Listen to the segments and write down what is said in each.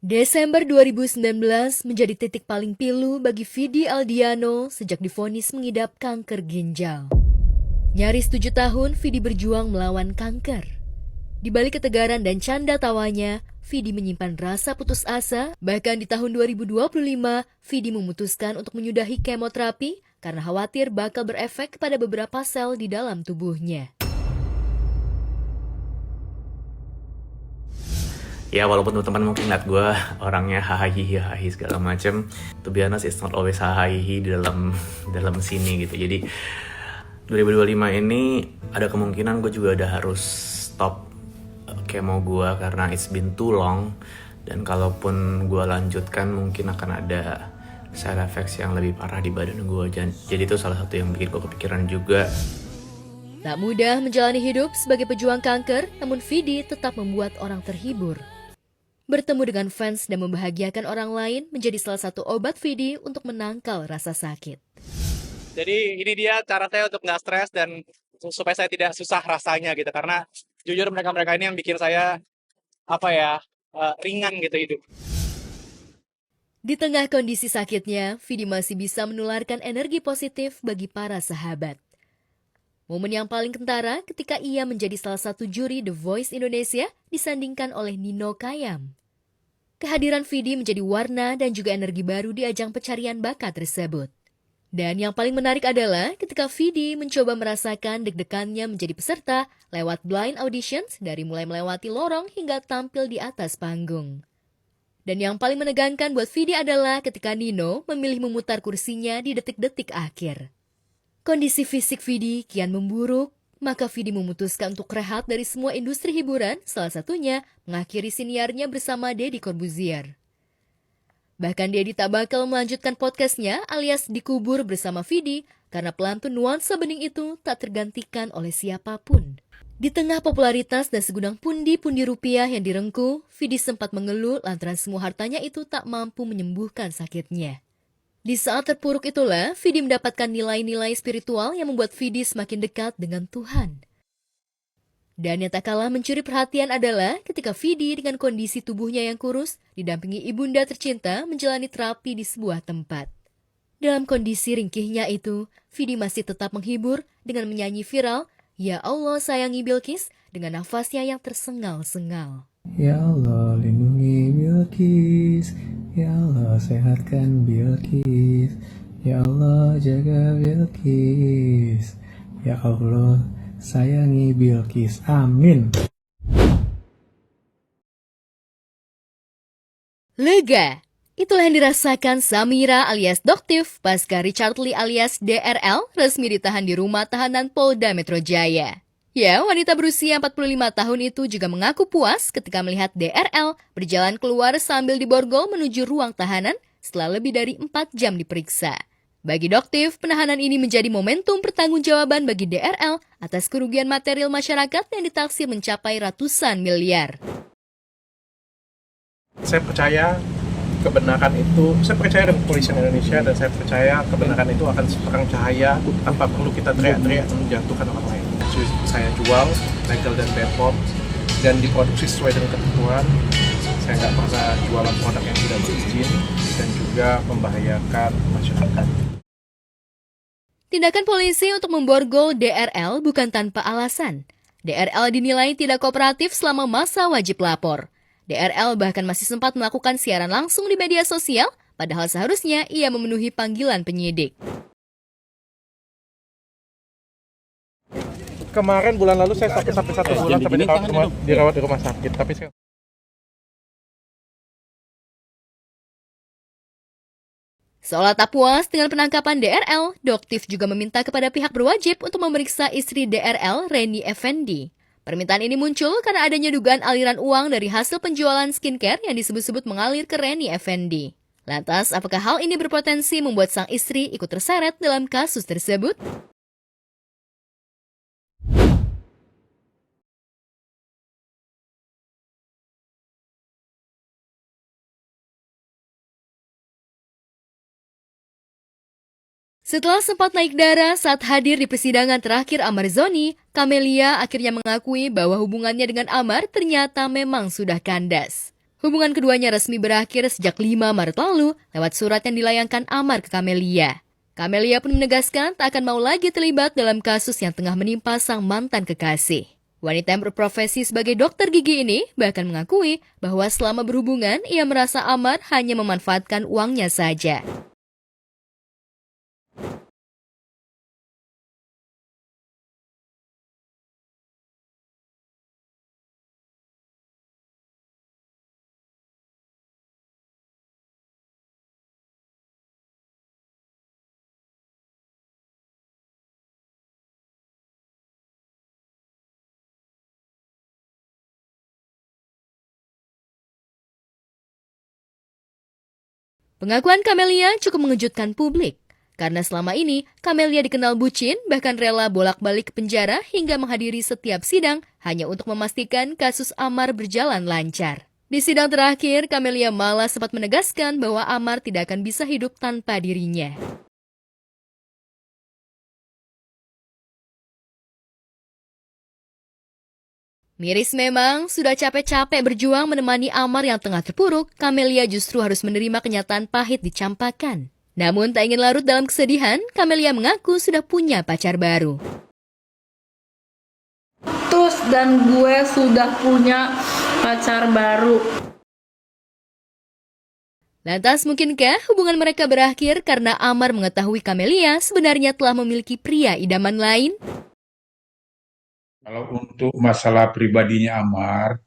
Desember 2019 menjadi titik paling pilu bagi Vidi Aldiano sejak divonis mengidap kanker ginjal. Nyaris 7 tahun, Vidi berjuang melawan kanker. Di balik ketegaran dan canda tawanya, Vidi menyimpan rasa putus asa. Bahkan di tahun 2025, Vidi memutuskan untuk menyudahi kemoterapi karena khawatir bakal berefek pada beberapa sel di dalam tubuhnya. Ya walaupun teman-teman mungkin lihat gue orangnya hahaha segala macem, to be honest it's not always hahaha di dalam sini gitu. Jadi 2025 ini ada kemungkinan gue juga udah harus stop kemo gue karena it's been too long, dan kalaupun gue lanjutkan mungkin akan ada side effects yang lebih parah di badan gue. Jadi itu salah satu yang bikin gue kepikiran juga. Tak mudah menjalani hidup sebagai pejuang kanker, namun Vidi tetap membuat orang terhibur. Bertemu dengan fans dan membahagiakan orang lain menjadi salah satu obat Vidi untuk menangkal rasa sakit. Jadi ini dia cara saya untuk nggak stres dan supaya saya tidak susah rasanya gitu. Karena jujur mereka-mereka ini yang bikin saya ringan gitu hidup. Di tengah kondisi sakitnya, Vidi masih bisa menularkan energi positif bagi para sahabat. Momen yang paling kentara ketika ia menjadi salah satu juri The Voice Indonesia disandingkan oleh Nino Kayam. Kehadiran Vidi menjadi warna dan juga energi baru di ajang pencarian bakat tersebut. Dan yang paling menarik adalah ketika Vidi mencoba merasakan deg-degannya menjadi peserta lewat blind auditions dari mulai melewati lorong hingga tampil di atas panggung. Dan yang paling menegangkan buat Vidi adalah ketika Nino memilih memutar kursinya di detik-detik akhir. Kondisi fisik Vidi kian memburuk, maka Vidi memutuskan untuk rehat dari semua industri hiburan, salah satunya mengakhiri siniarnya bersama Deddy Corbuzier. Bahkan Deddy tak bakal melanjutkan podcastnya alias dikubur bersama Vidi karena pelantun nuansa bening itu tak tergantikan oleh siapapun. Di tengah popularitas dan segudang pundi-pundi rupiah yang direngkuh, Vidi sempat mengeluh lantaran semua hartanya itu tak mampu menyembuhkan sakitnya. Di saat terpuruk itulah, Vidi mendapatkan nilai-nilai spiritual yang membuat Vidi semakin dekat dengan Tuhan. Dan yang tak kalah mencuri perhatian adalah ketika Vidi dengan kondisi tubuhnya yang kurus, didampingi ibunda tercinta menjalani terapi di sebuah tempat. Dalam kondisi ringkihnya itu, Vidi masih tetap menghibur dengan menyanyi viral, "Ya Allah sayangi Bilqis," dengan nafasnya yang tersengal-sengal. Ya Allah lindungi Bilqis, Ya Allah sehatkan Bilqis, Ya Allah jaga Bilqis, Ya Allah sayangi Bilqis, amin. Lega! Itulah yang dirasakan Samira alias Doktif pasca Richard Lee alias DRL resmi ditahan di rumah tahanan Polda Metro Jaya. Ya, wanita berusia 45 tahun itu juga mengaku puas ketika melihat DRL berjalan keluar sambil diborgol menuju ruang tahanan setelah lebih dari 4 jam diperiksa. Bagi Doktif, penahanan ini menjadi momentum pertanggungjawaban bagi DRL atas kerugian material masyarakat yang ditaksir mencapai ratusan miliar. Saya percaya kebenaran itu, saya percaya dengan kepolisian Indonesia, dan saya percaya kebenaran itu akan seterang cahaya tanpa perlu kita teriak-teriak menjatuhkan orang lain. Saya jual legal dan BPOM dan diproduksi sesuai dengan ketentuan. Saya nggak pernah jualan produk yang tidak berizin dan juga membahayakan masyarakat. Tindakan polisi untuk memborgol DRL bukan tanpa alasan. DRL dinilai tidak kooperatif selama masa wajib lapor. DRL bahkan masih sempat melakukan siaran langsung di media sosial, padahal seharusnya ia memenuhi panggilan penyidik. Kemarin bulan lalu saya sampai 1 bulan sampai dirawat di rumah sakit, tapi saya... Seolah tak puas dengan penangkapan DRL, Doktif juga meminta kepada pihak berwajib untuk memeriksa istri DRL, Reni Effendi. Permintaan ini muncul karena adanya dugaan aliran uang dari hasil penjualan skincare yang disebut-sebut mengalir ke Reni Effendi. Lantas, apakah hal ini berpotensi membuat sang istri ikut terseret dalam kasus tersebut? Setelah sempat naik darah saat hadir di persidangan terakhir Amar Zoni, Camelia akhirnya mengakui bahwa hubungannya dengan Amar ternyata memang sudah kandas. Hubungan keduanya resmi berakhir sejak 5 Maret lalu lewat surat yang dilayangkan Amar ke Camelia. Camelia pun menegaskan tak akan mau lagi terlibat dalam kasus yang tengah menimpa sang mantan kekasih. Wanita yang berprofesi sebagai dokter gigi ini bahkan mengakui bahwa selama berhubungan ia merasa Amar hanya memanfaatkan uangnya saja. Pengakuan Camelia cukup mengejutkan publik, karena selama ini Camelia dikenal bucin, bahkan rela bolak-balik ke penjara hingga menghadiri setiap sidang hanya untuk memastikan kasus Amar berjalan lancar. Di sidang terakhir, Camelia malah sempat menegaskan bahwa Amar tidak akan bisa hidup tanpa dirinya. Miris memang, sudah capek-capek berjuang menemani Amar yang tengah terpuruk, Camelia justru harus menerima kenyataan pahit dicampakkan. Namun tak ingin larut dalam kesedihan, Camelia mengaku sudah punya pacar baru. Putus dan gue sudah punya pacar baru. Lantas mungkinkah hubungan mereka berakhir karena Amar mengetahui Camelia sebenarnya telah memiliki pria idaman lain? Kalau untuk masalah pribadinya Amar,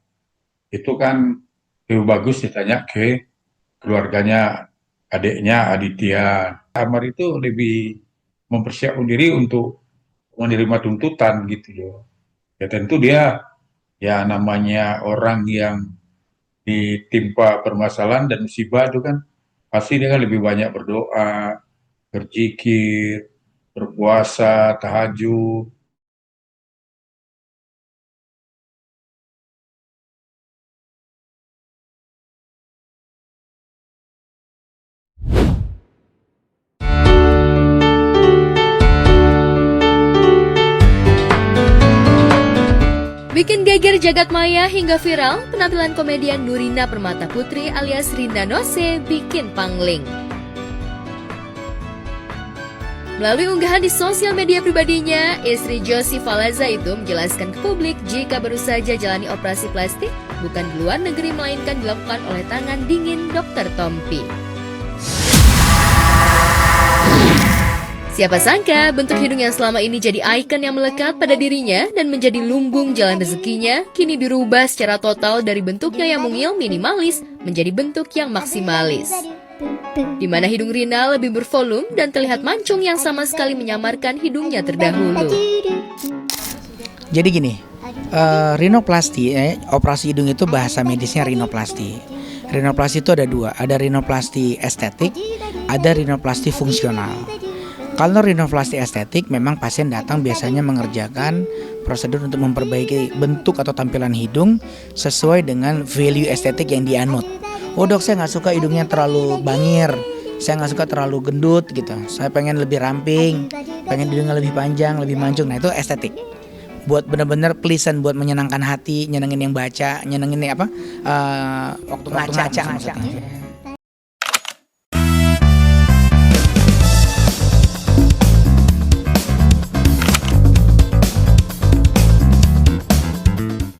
itu kan lebih bagus ditanya ke keluarganya, adiknya Aditya. Amar itu lebih mempersiapkan diri untuk menerima tuntutan gitu loh. Ya tentu dia, ya namanya orang yang ditimpa permasalahan dan musibah itu kan, pasti dia kan lebih banyak berdoa, berzikir, berpuasa, tahajud. Bikin geger jagat maya hingga viral, penampilan komedian Nurina Permata Putri alias Rinda Nose bikin pangling. Melalui unggahan di sosial media pribadinya, istri Josie Falaza itu menjelaskan ke publik jika baru saja jalani operasi plastik, bukan di luar negeri melainkan dilakukan oleh tangan dingin Dr. Tompi. Siapa sangka bentuk hidung yang selama ini jadi ikon yang melekat pada dirinya dan menjadi lumbung jalan rezekinya kini dirubah secara total dari bentuknya yang mungil minimalis menjadi bentuk yang maksimalis. Di mana hidung Rina lebih bervolume dan terlihat mancung yang sama sekali menyamarkan hidungnya terdahulu. Jadi gini, rinoplasti, operasi hidung itu bahasa medisnya rinoplasti. Rinoplasti itu ada dua, ada rinoplasti estetik, ada rinoplasti fungsional. Kalau rinoplasti estetik, memang pasien datang biasanya mengerjakan prosedur untuk memperbaiki bentuk atau tampilan hidung sesuai dengan value estetik yang dianut. Oh dok, saya nggak suka hidungnya terlalu bangir, saya nggak suka terlalu gendut gitu. Saya pengen lebih ramping, pengen hidungnya lebih panjang, lebih mancung. Nah itu estetik. Buat benar-benar pleasant, buat menyenangkan hati, nyenengin yang baca, nyenengin waktu ngaca maksudnya.